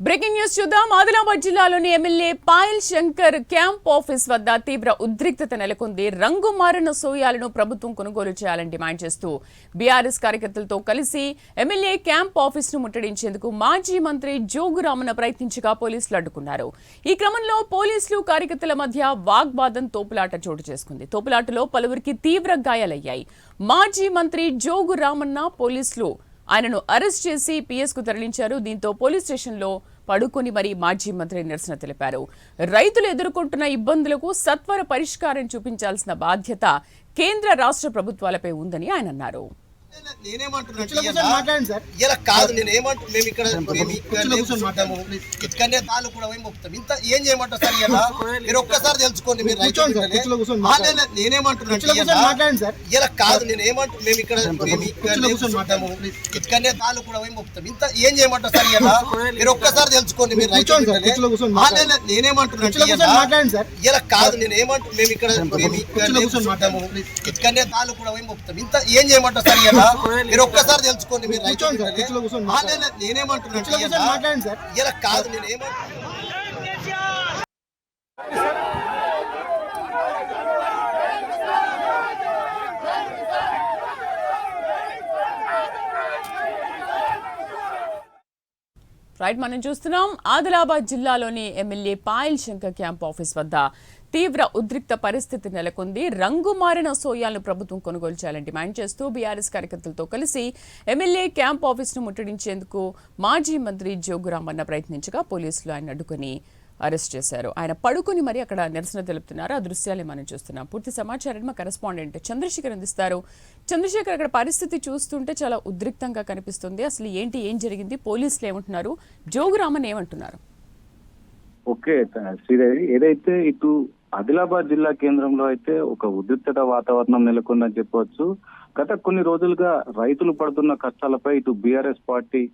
Breaking news చూద్దాం. ఆదిలాబాద్ జిల్లాలోని MLA Payal Shankar camp office వద్ద తీవ్ర ఉద్రిక్తత నెలకొంది. రంగు మారిన సోయాలను ప్రభుత్వం కొనుగోలు చేయాలని డిమాండ్ చేస్తూ బీఆర్ఎస్ కార్యకర్తలతో కలిసి ఎమ్మెల్యే క్యాంప్ ఆఫీస్ ను ముట్టడించేందుకు మాజీ మంత్రి జోగురామన్న ప్రయత్నించగా పోలీసులు అడ్డుకున్నారు. ఈ క్రమంలో పోలీసులు కార్యకర్తల మధ్య వాగ్వాదం తోపులాట చోటు చేసుకుంది. తోపులాటలో పలువురికి తీవ్ర గాయాలయ్యాయి. మాజీ మంత్రి జోగురామన్న పోలీసులు ఆయనను అరెస్ట్ చేసి పిఎస్ కు తరలించారు. దీంతో పోలీస్ స్టేషన్లో పడుకొని మరీ మాజీ మంత్రి నిరసన తెలిపారు. రైతులు ఎదుర్కొంటున్న ఇబ్బందులకు సత్వర పరిష్కారం చూపించాల్సిన బాధ్యత కేంద్ర రాష్ట్ర ప్రభుత్వాలపై ఉందని ఆయన అన్నారు. ఇక్కడనే తాళ్ళు కూడా మొక్కుతాం. ఇంత ఏం చేయమంటారు సార్? మీరు ఒక్కసారి తెలుసుకోండి. మీరు నేనేమంటున్నాను ఇలా కాదు. నేనేమంటు మేము ఇక్కడ ఇక్కడనే తాళ్ళు కూడా మొక్కుతాం. ఇంత ఏం చేయమంటారు సార్? మీరు ఒక్కసారి తెలుసుకోండి. మీరు నేనేమంటున్నాను ఇలా కాదు. నేనేమంటు మేము ఇక్కడ ఇక్కడనే తాళ్ళు కూడా మొక్కుతాం. ఇంత ఏం చేయమంటారు సార్? మీరు ఒక్కసారి తెలుసుకోండి. మీరు నేనేమంటున్నాను ఇలా కాదు. రైట్, మనం చూస్తున్నాం ఆదిలాబాద్ జిల్లాలోని MLA Payal Shankar camp office వద్ద తీవ్ర ఉద్రిక్త పరిస్థితి నెలకొంది. రంగు మారిన సోయాలను ప్రభుత్వం కొనుగోలు చేయాలని డిమాండ్ చేస్తూ బీఆర్ఎస్ కార్యకర్తలతో కలిసి ఎమ్మెల్యే క్యాంప్ ఆఫీసును ముట్టడించేందుకు మాజీ మంత్రి జోగురామన్న ప్రయత్నించగా పోలీసులు ఆయన అడ్డుకుని అరెస్ట్ చేశారు. ఆయన పడుకుని మరి అక్కడ నిరసన తెలుపుతున్నారు. ఆ దృశ్యాలే మనం చూస్తున్నాం. పూర్తి సమాచారాన్ని మా కరెస్పాండెంట్ చంద్రశేఖర్ అందిస్తారు. చంద్రశేఖర్, అక్కడ పరిస్థితి చూస్తుంటే చాలా ఉద్రిక్తంగా కనిపిస్తుంది. అసలు ఏం జరిగింది? పోలీసులు ఏమంటున్నారు? జోగురామన్ ఏమంటున్నారు? ఓకే శ్రీదేవి, ఏదైతే ఇటు ఆదిలాబాద్ జిల్లా కేంద్రంలో అయితే ఒక ఉద్రిక్తత వాతావరణం నెలకొందని చెప్పవచ్చు. గత కొన్ని రోజులుగా రైతులు పడుతున్న కష్టాలపై ఇటు బీఆర్ఎస్ పార్టీ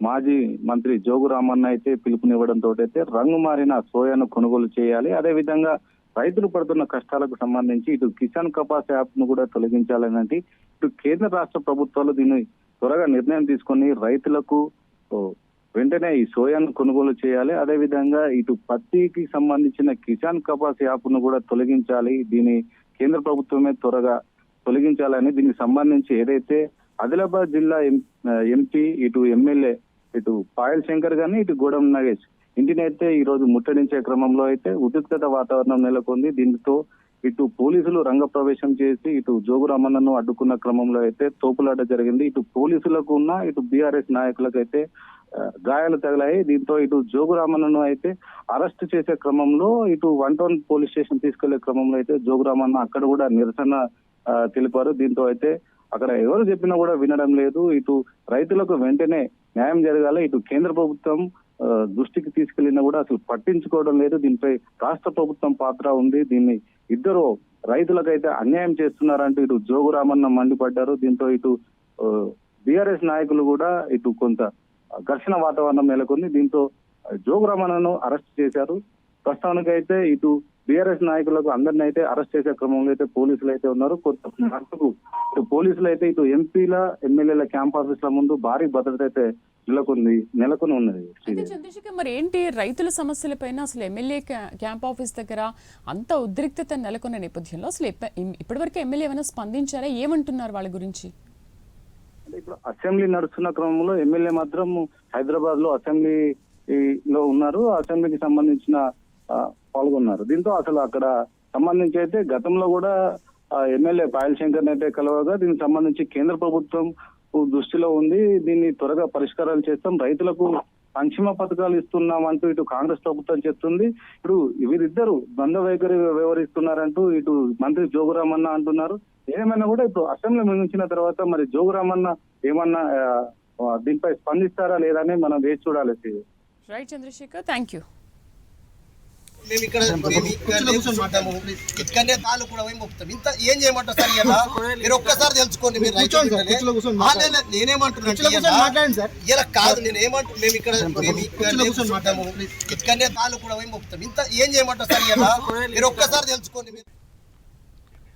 మాజీ మంత్రి జోగురామన్న అయితే పిలుపునివ్వడంతో అయితే రంగు మారిన సోయాను కొనుగోలు చేయాలి, అదే విధంగా రైతులు పడుతున్న కష్టాలకు సంబంధించి ఇటు కిసాన్ కపాస్ యాప్ ను కూడా తొలగించాలనంటే ఇటు కేంద్ర రాష్ట్ర ప్రభుత్వాలు దీన్ని త్వరగా నిర్ణయం తీసుకొని రైతులకు వెంటనే ఈ సోయాను కొనుగోలు చేయాలి, అదే విధంగా ఇటు పత్తికి సంబంధించిన కిసాన్ కపాస్ యాప్ ను కూడా తొలగించాలి. దీని కేంద్ర ప్రభుత్వమే త్వరగా తొలగించాలని దీనికి సంబంధించి ఏదైతే ఆదిలాబాద్ జిల్లా ఎంపీ ఇటు ఎమ్మెల్యే ఇటు పాయల్ శంకర్ గాని ఇటు గూడెం నాగేష్ ఇంటిని అయితే ఈ రోజు ముట్టడించే క్రమంలో అయితే ఉద్రిక్తత వాతావరణం నెలకొంది. దీంతో ఇటు పోలీసులు రంగప్రవేశం చేసి ఇటు జోగురామన్నను అడ్డుకున్న క్రమంలో అయితే తోపులాట జరిగింది. ఇటు పోలీసులకు ఉన్న ఇటు బీఆర్ఎస్ నాయకులకు అయితే గాయాలు తగిలాయి. దీంతో ఇటు జోగురామన్నను అయితే అరెస్ట్ చేసే క్రమంలో ఇటు 1 పోలీస్ స్టేషన్ తీసుకెళ్లే క్రమంలో అయితే జోగురామన్న అక్కడ కూడా నిరసన తెలిపారు. దీంతో అయితే అక్కడ ఎవరు చెప్పినా కూడా వినడం లేదు. ఇటు రైతులకు వెంటనే న్యాయం జరగాలి, ఇటు కేంద్ర ప్రభుత్వం దృష్టికి తీసుకెళ్లినా కూడా అసలు పట్టించుకోవడం లేదు. దీనిపై రాష్ట్ర ప్రభుత్వం పాత్ర ఉంది. దీన్ని ఇద్దరు రైతులకైతే అన్యాయం చేస్తున్నారంటూ ఇటు జోగురామన్న మండిపడ్డారు. దీంతో ఇటు బీఆర్ఎస్ నాయకులు కూడా ఇటు కొంత ఘర్షణ వాతావరణం నెలకొంది. దీంతో జోగురామన్నను అరెస్ట్ చేశారు. ప్రస్తుతానికైతే ఇటు బీఆర్ఎస్ నాయకులకు అందరినీ అయితే అరెస్ట్ చేసే క్రమంలో అయితే పోలీసులు అయితే ఉన్నారు. ఇటు పోలీసులు అయితే ఇటు ఎంపీల ఎమ్మెల్యేల క్యాంప్ ఆఫీసుల ముందు భారీ భద్రత అయితే నెలకొని ఉన్నది. చంద్రశేఖర్, మరి ఏంటి రైతుల సమస్యలపైన అసలు ఎమ్మెల్యే క్యాంప్ ఆఫీస్ దగ్గర అంత ఉద్రిక్తత నెలకొన్న నేపథ్యంలో అసలు ఇప్పటివరకు ఎమ్మెల్యే ఏమైనా స్పందించారా? ఏమంటున్నారు వాళ్ళ గురించి? ఇప్పుడు అసెంబ్లీ నడుస్తున్న క్రమంలో ఎమ్మెల్యే మాత్రం హైదరాబాద్ లో అసెంబ్లీలో ఉన్నారు. అసెంబ్లీకి సంబంధించిన పాల్గొన్నారు. దీంతో అసలు అక్కడ సంబంధించి అయితే గతంలో కూడా ఎమ్మెల్యే పాయల్ శంకర్ అయితే కలవగా దీనికి సంబంధించి కేంద్ర ప్రభుత్వం దృష్టిలో ఉంది, దీన్ని త్వరగా పరిష్కారాలు చేస్తాం, రైతులకు సంక్షేమ పథకాలు ఇస్తున్నాం అంటూ ఇటు కాంగ్రెస్ ప్రభుత్వం చెప్తుంది. ఇప్పుడు వీరిద్దరు ద్వంద్వ వైఖరి వ్యవహరిస్తున్నారంటూ ఇటు మంత్రి జోగురామన్న అంటున్నారు. ఏమైనా కూడా ఇప్పుడు అసెంబ్లీ ముగించిన తర్వాత మరి జోగురామన్న ఏమన్నా దీనిపై స్పందిస్తారా లేదా అని మనం వేచి చూడాలి. Right Chandrashekar, thank you. మేము ఇక్కడనే తాళ్ళు కూడా మొక్కుతాం. ఇంత ఏం చేయమంటారు సార్? మీరు ఒక్కసారి తెలుసుకోండి. మీరు నేనేమంటున్నాను ఇలా కాదు. మేము ఇక్కడనే తాళ్ళు కూడా మొక్కుతాం. ఇంత ఏం చేయమంటారు సార్? మీరు ఒక్కసారి తెలుసుకోండి.